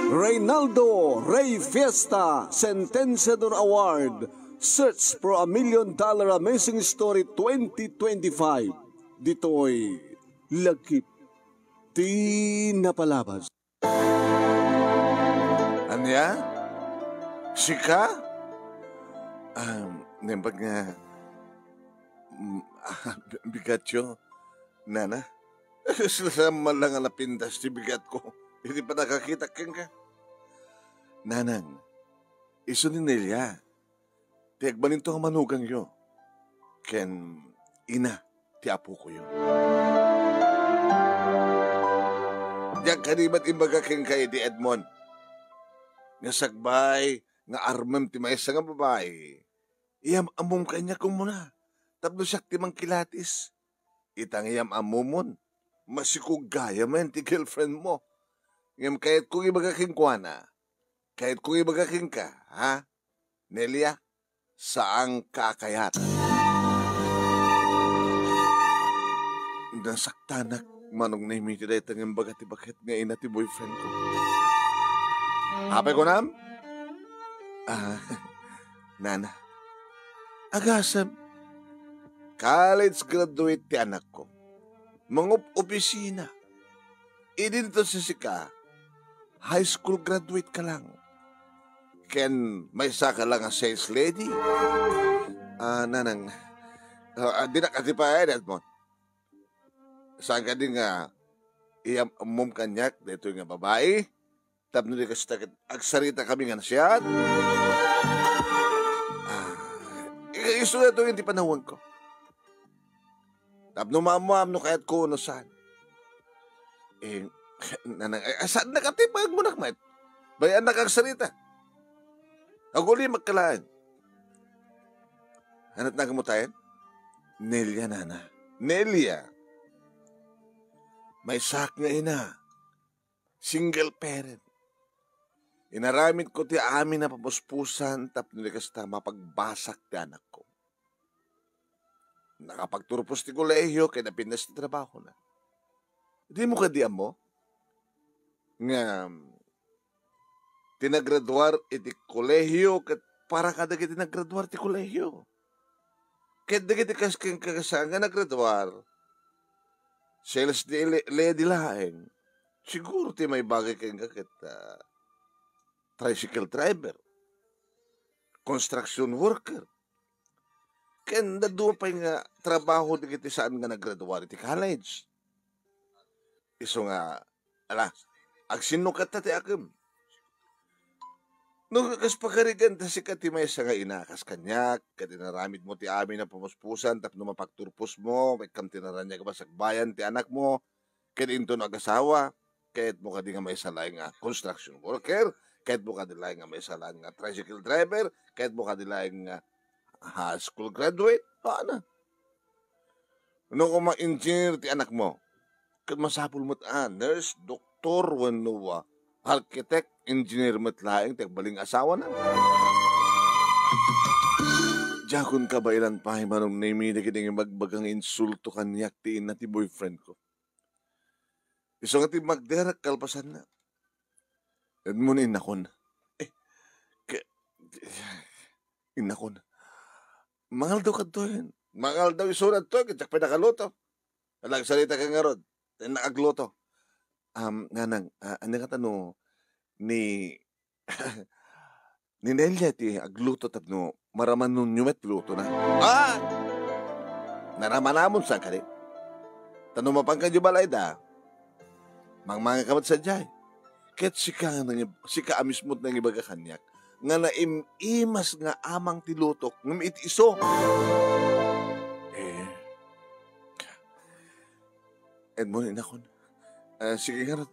Reynaldo Rey Fiesta Sentenciador Award Search for $1 Million Amazing Story 2025. Dito'y Lagkit Di Napalabas. Anya? Sika? Nembag nga bigat yun, Nana. Sila lang ang napindas di bigat ko. Hindi pa nakakita kang ka. Nanang, iso ni Nelia. Tiyak ba nito ang manugang yo? Ken ina, ti apo ko yo. Diyak kanibat imbaga keng kay di Edmond. Nga sagbay, nga armam ti maesa nga babae. Iyam amom kanya kong muna. Tapno siya ti mang kilatis. Itang iyam amomon. Masikog gaya man ti girlfriend mo. Ngam kahit kung ibaga king kuana, kahit kung ibaga king ka, ha? Nelia, saang kakayat? Nasaktanak manong na imitiday tanging baga ti bakit nga ina ti boyfriend ko. Apay ko nam? Nana, agasam, college graduate ti anak ko. Mga opisina. Idin to si Sika, high school graduate ka lang. Ken, may isa ka lang ang sales lady. Nanang, di na kasi pa Edmond. Saan ka din nga, iyam mom kanyak, dito nga babae. Tapno di kasi agsarita kami nga siya. Iso na ito yung di panahon ko. Tapno mamuam no kahit ko no saan. Nanang, saan nakatipag mo nakmat? Bayan na kang sarita. Ako ulit magkalaan. Hanat na kamutayan? Nelia, Nana. Nelia. May sak nga ina. Single parent. Inaramit ko ti amin na papuspusan tapno di kasta mapagbasak ti anak ko. Nakapagturpos ti kolehiyo kaya napindas ti trabaho na. Di mo kadiam mo? Nga, tinagraduar iti kolehiyo kat para kada kiti tinagraduar ti kolehiyo. Kat da kiti kasking kakasang nga nagraduar, sales di lady laeng, siguro ti may bagay kang kakit tricycle driver, construction worker. Ken doon pa nga trabaho di kiti saan nga nagraduar iti college. Iso nga, agsinno ka ti akim. No, kas pagkarigan, si kati may isa nga inakas kanyak, kati naramid mo ti amin na pumuspusan, tapno mapagturpos mo, may kam tinaranya ka ba sagbayan ti anak mo, kati into no agasawa, kahit mo ka di nga may isa lang nga construction worker, kahit mo ka di lang nga may isa lang nga tricycle driver, kahit mo ka di lang nga high school graduate, paano? No, kung ma-engineer ti anak mo, kat masapul mo't nurse, doktor, wano, architect, engineer mo't laing, baling asawa na. Jakon ka ba ilan pa, manong naimida kiting magbagang insulto kanyak tiin na ti boyfriend ko. Iso nga ti magderak kalpasan na. Edmund inakon. Inakon. Mangal daw ka to yun. Mangal daw isunad to, kitsak pinakaluto. Nagsalita ka nga rod. Nakagluto. Nanang, ano ka tanong, ni Nelia ti agluto tapno maraman nun yumet luto na. Naramanamon sa kali. Tanong mapangkan yung balay da. Mangmanga kamat sa jay. Ket sika amismot nang ibaga kanyak. Nga na imas nga amang tilutok ng itiso. Edmond, inakon. Sige nga rat.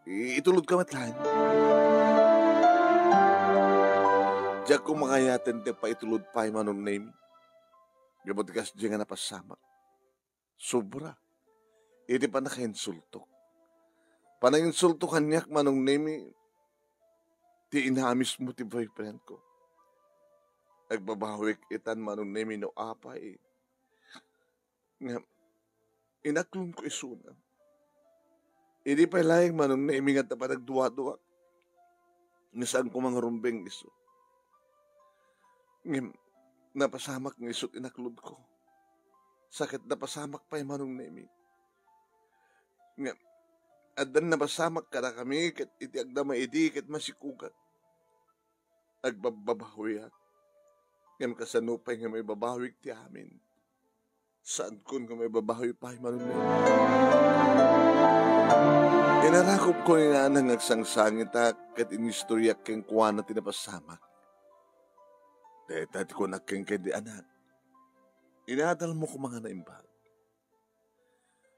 Itulod ka matlahan. Diyak kung makayaten te pa itulod pa yung manong name. Gabot kas diya nga napasama. Sobra. Iti pa naka-insulto. Panang-insulto kanyak manong name. Ti inamis mo ti boyfriend ko. Nagbabawik itan manong name no apay. Nga, inaklong ko isuna. Hindi pa laing manong naimingat na pa nagduwa-duwa. Nisaan ko mga rumbeng iso. Ngim, napasamak ng isot inaklod ko. Sakit napasamak pa yung manong naiming. Ngim, adan napasamak ka na kami, kat itiag na maidi, kat masikugat. Agbababahoy at. Ngim kasanupay nga may babawig ti amin. Saan kun nga may babahoy pa yung manong naiming. Inarakop ko ni nanang agsangsangit kat inistoryak keng kuha na tinapasamak. Dahil ko nakeng di anak. Inadal mo ko mga naimbag.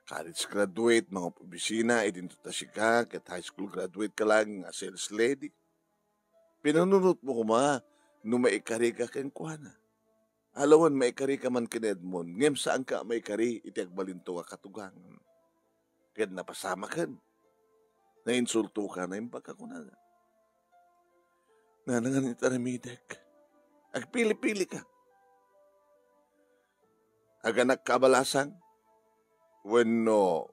College graduate, mga opisina, idintutasy ka, kat high school graduate ka lang, nga sales lady. Pinanunot mo ko mga, no maikari ka keng kuha na. Alawan, maikari ka man kinedmon, ngem saan ka maikari, itiag balinto ka katugangan. Kaya napasama ka. Nainsulto ka na yung pagkakuna na. Nanangan itaramidek. Agpili-pili ka. Aganak kabalasang, when no,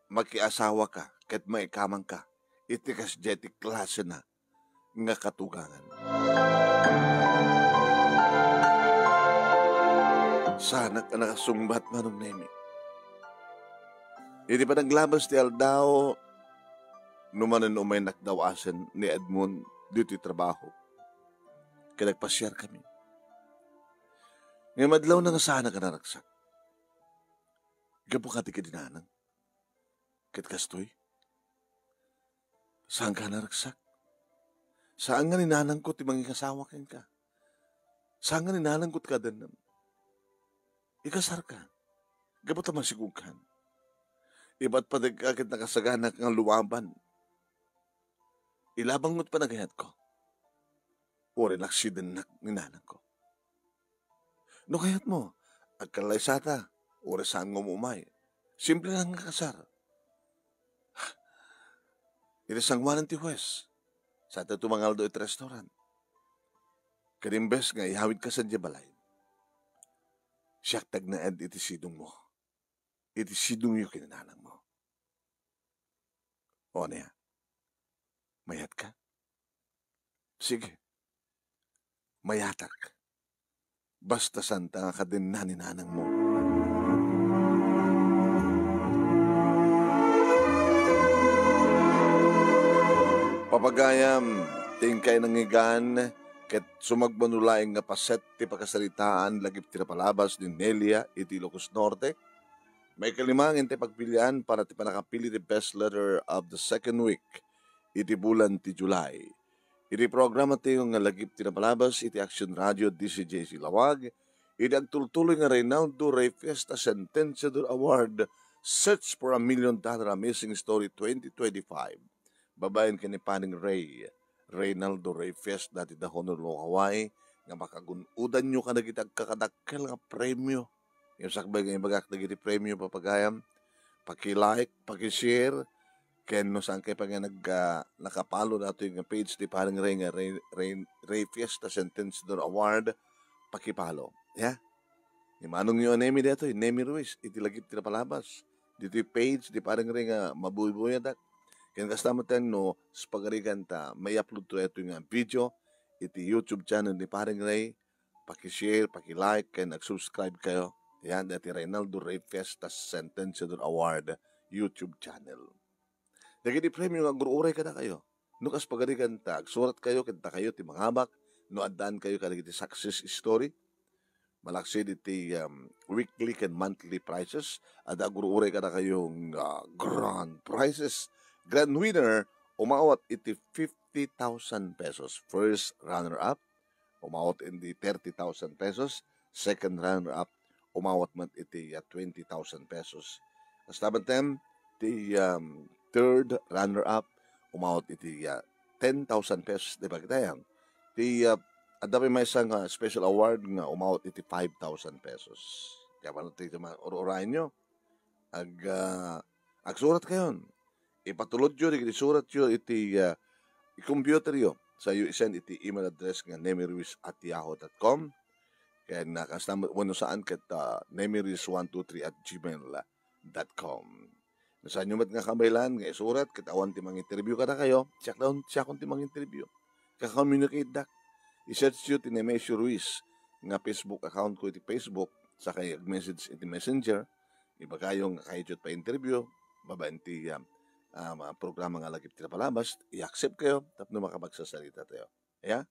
makiasawa ka, kat maikamang ka, itikas jetik klase na, nga katugangan. Sana ka nakasungbat manong nemi. Hindi pa naglabas ti Aldao, numanan umay nakdawasan ni Edmond dito trabaho. Kaya nagpasyar kami. Ngayon madlaw na nga sana ka naraksak. Gapo ka ti ka dinanang. Kat kastoy. Saan ka naraksak? Saan nga ninanang ko ti mangikasawa ken ka? Saan nga ninanang ko ti kadanam? Ikasar ka. Gapo ta masigugan. Iba't pa nagkakit nakasaganak ng luwaban. Ilabang mo't pa nagayat ko. O rin aksiden na ninanang ko. No kayat mo, agkalay sata, o rin saan ngumumay. Simple lang nga kasar. Irisangwanan ti Huwes, sa ito tumangaldo iti restaurant. Karimbes nga ihawid ka sa diyabalay. Siyak tag na ed iti sidong mo. Iti sidong yung kinananang mo. O niya. Mayat ka? Sige. Mayatak. Basta santa ka din na ninanang mo. Papagayam, tingkay nangigan, ket sumagbanulaing nga paset ti pagkasalitaan lagip ti napalabas ni Nelia iti Ilocos Norte. May kalimangin ti pagpilian para ti panakapili ti best letter of the second week. Iti bulan ti July. Iti programa ti yung lagip ti napalabas, iti Action Radio DCJC Lawag, iti agtultuloy nga Reynaldo Ray Fiesta Sentenciador Award, Search for a $1 Million Amazing Story 2025. Babayan ka ni Paning Ray, Reynaldo Ray Fiesta dati da Honolulu, Hawaii, nga makagunudan nyo ka nagitag kakadakkel nga premyo. Yung sakbay nga ibagak nagiti premyo papagayam, paki-like, paki-share, ken no saan kay pa nga nakapalo nato yung page di parang Ray Fiesta Sentenciador Award, pakipalo. Yeah? Ni manong yung nemi dito, yung Nemi Ruiz, itilagip tinapalabas. Dito yung page di parang Ray nga mabuhay dak. Ken kasama tayo no, spagarigan ta, may upload to ito yung video, iti YouTube channel ni parang Ray, pakishare, pakilike, ken nag-subscribe kayo. Yan, dati Reynaldo Ray Fiesta Sentenciador Award YouTube channel. Dagiti premium nga guruuray ka na kayo. No kas pagarigan ta, surat kayo, kanta kayo, ti manghabak, no addaan kayo ka ti success story. Malaksid iti weekly and monthly prices. At guruuray ka na kayong grand prizes. Grand winner, umawat iti 50,000 pesos. First runner-up, umawat iti 30,000 pesos. Second runner-up, umawat man iti 20,000 pesos. Kastaban tem, ti third runner-up, umawat iti 10,000 pesos. Di ba kita yan? At dapat may isang special award nga umawat iti 5,000 pesos. Kaya pa natin ito urahin nyo. Agsurat kayo. Ipatulod nyo, isurat nyo iti i-computer nyo. Sa iyo isend iti email address nga nemiruiz@yahoo.com. Kaya nakasama, saan kat nemiruiz123@gmail.com. Saan nyo mat nga kabaylan, nga isurat, kitawan ti mga interview kada kayo, siya kung ti mga interview. Kaka-communicate dak. I-search yun ti Nemesio Ruiz, nga Facebook account ko iti Facebook, sa kay message iti Messenger, iba kayong kahit pa interview, babaan ti programa nga lagip ti napalabas, i-accept kayo, tapno makapagsasalita tayo. Yeah?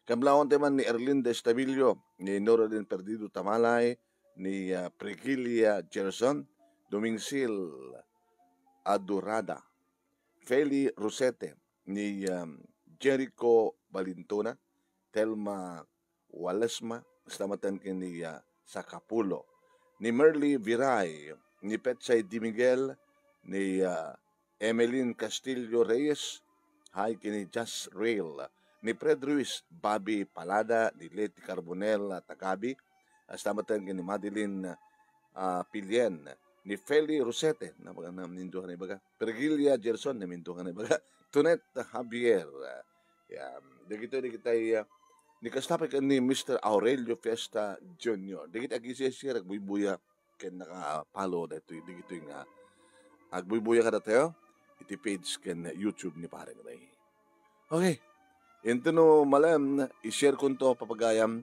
Kamlaon teman ni Erlinda Estabilio, ni Noradin Perdido Tamalay, ni Pregilia Gerson, Domingsil Adorada, Feli Rosete, ni Jericho Balintona, Telma Walesma, Stamatan ni Sakapulo, ni Merly Viray, ni Petsay Di Miguel, ni Emeline Castillo Reyes, hay kini Just Rail, ni Fred Ruiz, Bobby Palada, ni Leti Carbonel Tagabi, Stamatan ni Madeline Pilien, ni Feli Rosete, naminduhan na ibaga, Pergilia Gerson, naminduhan na ibaga, Tunet Javier, di kita ni kastapay ka ni Mr. Aurelio Fiesta Jr. Di kita agisya agbuibuya ken nakapalo da ito, di kita nga agbuibuya ka da tayo, iti page ken YouTube ni Pareng Ray. Okay, ito no malam, i-share ko ito papagayam,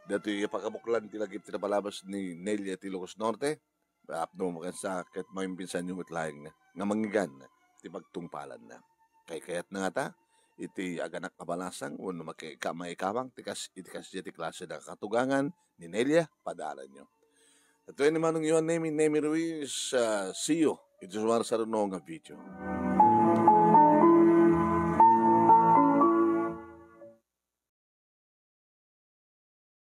dito ipakabuklan tilagip tinapalabas ni Nelia Tilocos Norte, apno makansa kahit may pinsan yung itlaing nga mangigan, iti pagtungpalan na. Kayat na nga ta, iti aganak kabalasang uno maikawang itikas jeti klase na katugangan ni Nelia, padalan nyo. Ito yun naman yung Nemi Ruiz, see you. Ito sa mga sarunong nga video.